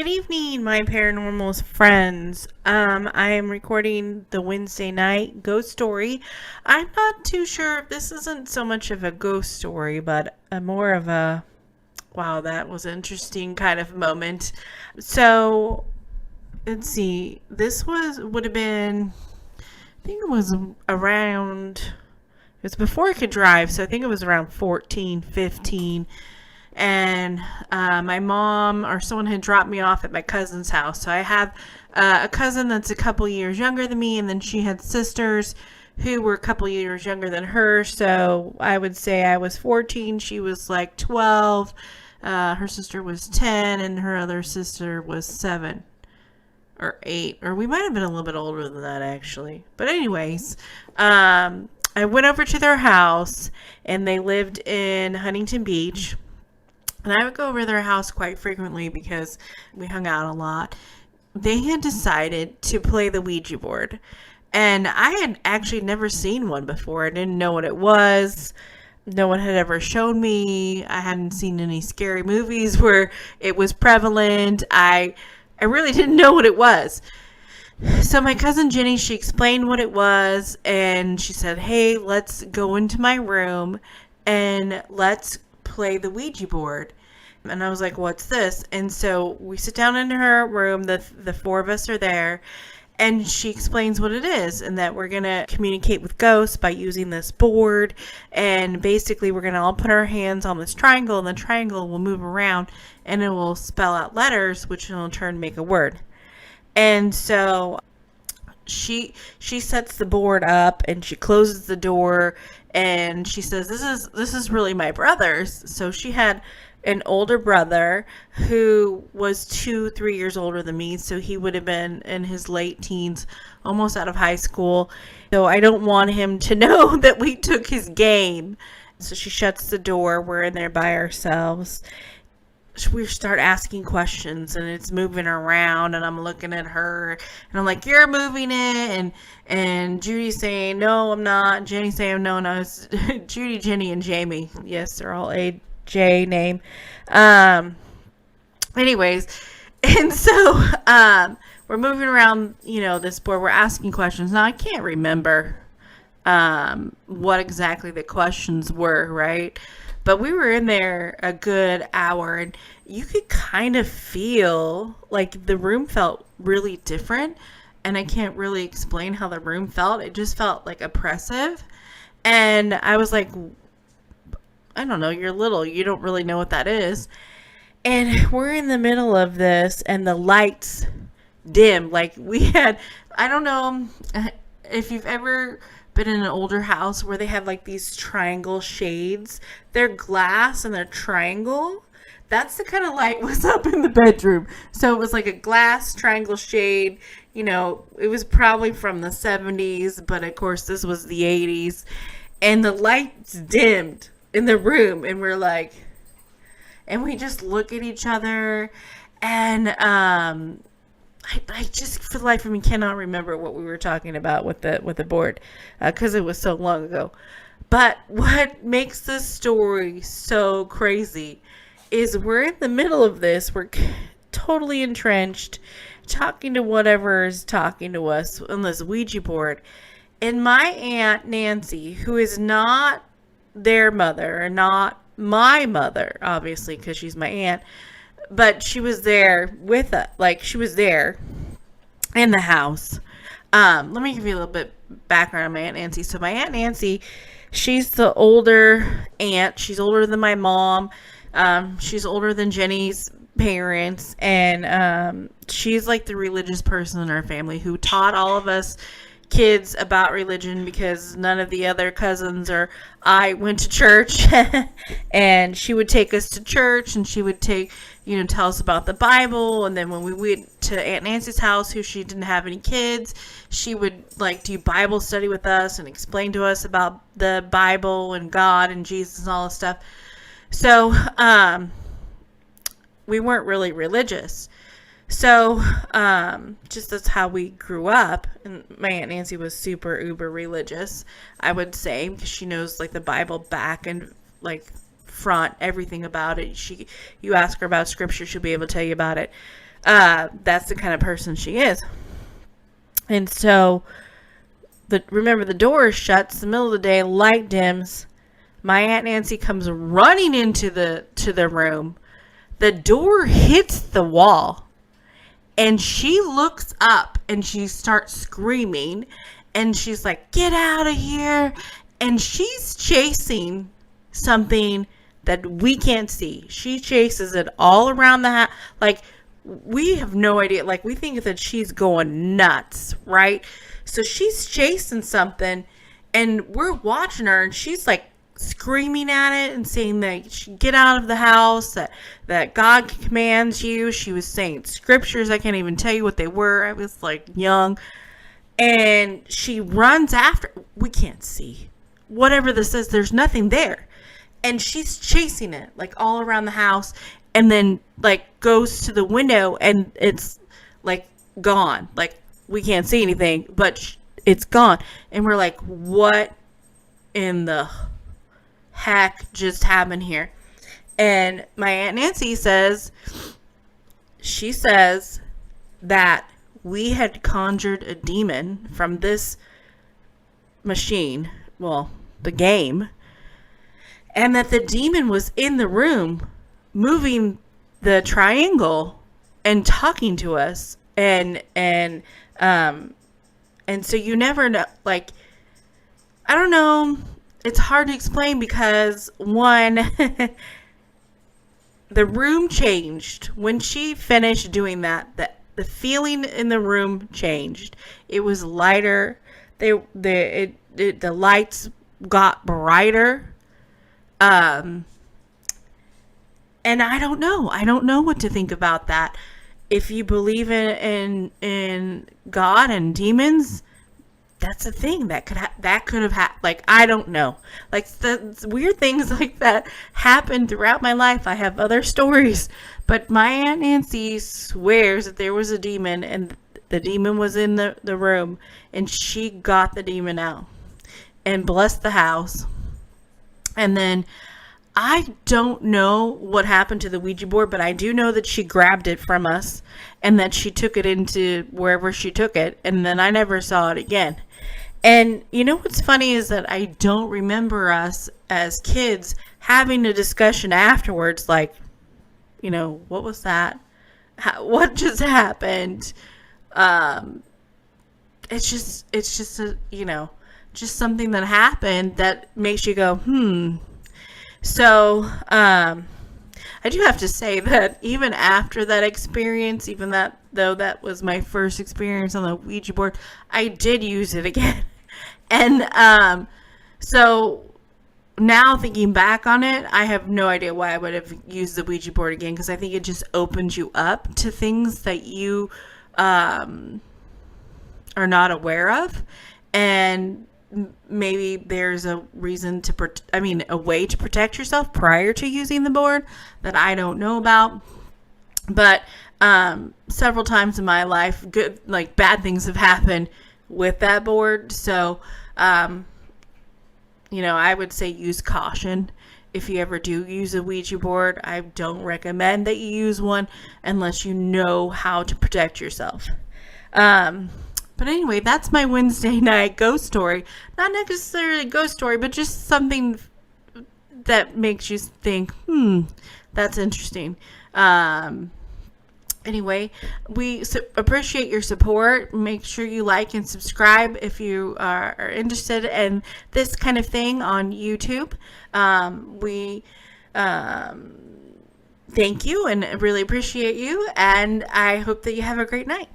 Good evening, my paranormal friends. I am recording the Wednesday night ghost story. I'm not too sure if this isn't so much of a ghost story, but more of a wow, that was an interesting kind of moment. So let's see. Would have been, I think it was around. It was before I could drive, so I think it was around 14, 15. And my mom or someone had dropped me off at my cousin's house. So I have a cousin that's a couple years younger than me, and then she had sisters who were a couple years younger than her. So I would say I was 14, she was like 12, her sister was 10, and her other sister was 7 or 8, or we might have been a little bit older than that actually. But anyways, I went over to their house, and they lived in Huntington Beach. And I would go over their house quite frequently because we hung out a lot. They had decided to play the Ouija board. And I had actually never seen one before. I didn't know what it was. No one had ever shown me. I hadn't seen any scary movies where it was prevalent. I really didn't know what it was. So my cousin Jenny, she explained what it was. And she said, hey, let's go into my room and let's play the Ouija board. And I was like, what's this? And so we sit down in her room, the four of us are there, and she explains what it is, and that we're going to communicate with ghosts by using this board, and basically we're going to all put our hands on this triangle, and the triangle will move around, and it will spell out letters, which will in turn make a word. And so she sets the board up, and she closes the door, and she says, this is really my brother's. So she had an older brother who was 2-3 years older than me, so he would have been in his late teens, almost out of high school. So I don't want him to know that we took his game. So she shuts the door. We're in there by ourselves. We start asking questions, and it's moving around, and I'm looking at her, and I'm like, you're moving it, and Judy's saying, no, I'm not. Jenny saying, no, it's Judy, Jenny, and Jamie. Yes, they're all AJ name. Anyways, and so we're moving around, this board. We're asking questions. Now, I can't remember what exactly the questions were, right? But we were in there a good hour, and you could kind of feel like the room felt really different. And I can't really explain how the room felt. It just felt like oppressive. And I was like, I don't know, you're little. You don't really know what that is. And we're in the middle of this, and the lights dim. Like I don't know if you've ever been in an older house where they have like these triangle shades. They're glass and they're triangle. That's the kind of light was up in the bedroom. So it was like a glass triangle shade. It was probably from the 70s, but of course this was the 80s. And the lights dimmed in the room, and we're like, and we just look at each other, and I just, for the life of me, cannot remember what we were talking about with the board, because it was so long ago. But what makes this story so crazy is we're in the middle of this. We're totally entrenched, talking to whatever is talking to us on this Ouija board. And my Aunt Nancy, who is not their mother, and not my mother, obviously, because she's my aunt, but she was there with us. Like, she was there in the house. Let me give you a little bit background on my Aunt Nancy. So my Aunt Nancy, she's the older aunt. She's older than my mom. She's older than Jenny's parents. And she's like the religious person in our family who taught all of us kids about religion, because none of the other cousins or I went to church. And she would take us to church, and she would tell us about the Bible. And then when we went to Aunt Nancy's house, who she didn't have any kids, she would do Bible study with us and explain to us about the Bible and God and Jesus and all this stuff. So we weren't really religious. So, just that's how we grew up. And my Aunt Nancy was super uber religious, I would say, because she knows the Bible back and front, everything about it. You ask her about scripture, she'll be able to tell you about it. That's the kind of person she is. And so, remember, the door is shut. It's the middle of the day. Light dims. My Aunt Nancy comes running into the room. The door hits the wall. And she looks up and she starts screaming. And she's like, get out of here. And she's chasing something that we can't see. She chases it all around the house. Like, we have no idea. Like, we think that she's going nuts, right? So she's chasing something, and we're watching her, and she's like screaming at it and saying that get out of the house, that God commands you. She was saying scriptures. I can't even tell you what they were. I was like young. And she runs after. We can't see. Whatever this is, there's nothing there. And she's chasing it, like, all around the house. And then, like, goes to the window, and it's, like, gone. Like, we can't see anything, but it's gone. And we're like, what in the heck just happened here? And my Aunt Nancy says that we had conjured a demon from this machine, well, the game, and that the demon was in the room moving the triangle and talking to us. And so you never know, like, I don't know. It's hard to explain because, one, the room changed. When she finished doing that, the feeling in the room changed. It was lighter. The lights got brighter. And I don't know. I don't know what to think about that. If you believe in God and demons, that's a thing that could have happened. Like, I don't know. Like, the weird things like that happen throughout my life. I have other stories, but my Aunt Nancy swears that there was a demon, and the demon was in the room, and she got the demon out and blessed the house. And then I don't know what happened to the Ouija board, but I do know that she grabbed it from us and that she took it into wherever she took it, and then I never saw it again. And you know what's funny is that I don't remember us as kids having a discussion afterwards, like, you know, what was that? What just happened? It's just a, you know, just something that happened that makes you go, So, I do have to say that even after that experience, though that was my first experience on the Ouija board, I did use it again. And, so now thinking back on it, I have no idea why I would have used the Ouija board again, because I think it just opens you up to things that you, are not aware of. And maybe there's a reason a way to protect yourself prior to using the board that I don't know about. But several times in my life, bad things have happened with that board. So, I would say use caution. If you ever do use a Ouija board, I don't recommend that you use one unless you know how to protect yourself. But anyway, that's my Wednesday night ghost story. Not necessarily a ghost story, but just something that makes you think, that's interesting. Anyway, we appreciate your support. Make sure you like and subscribe if you are interested in this kind of thing on YouTube. We thank you and really appreciate you, and I hope that you have a great night.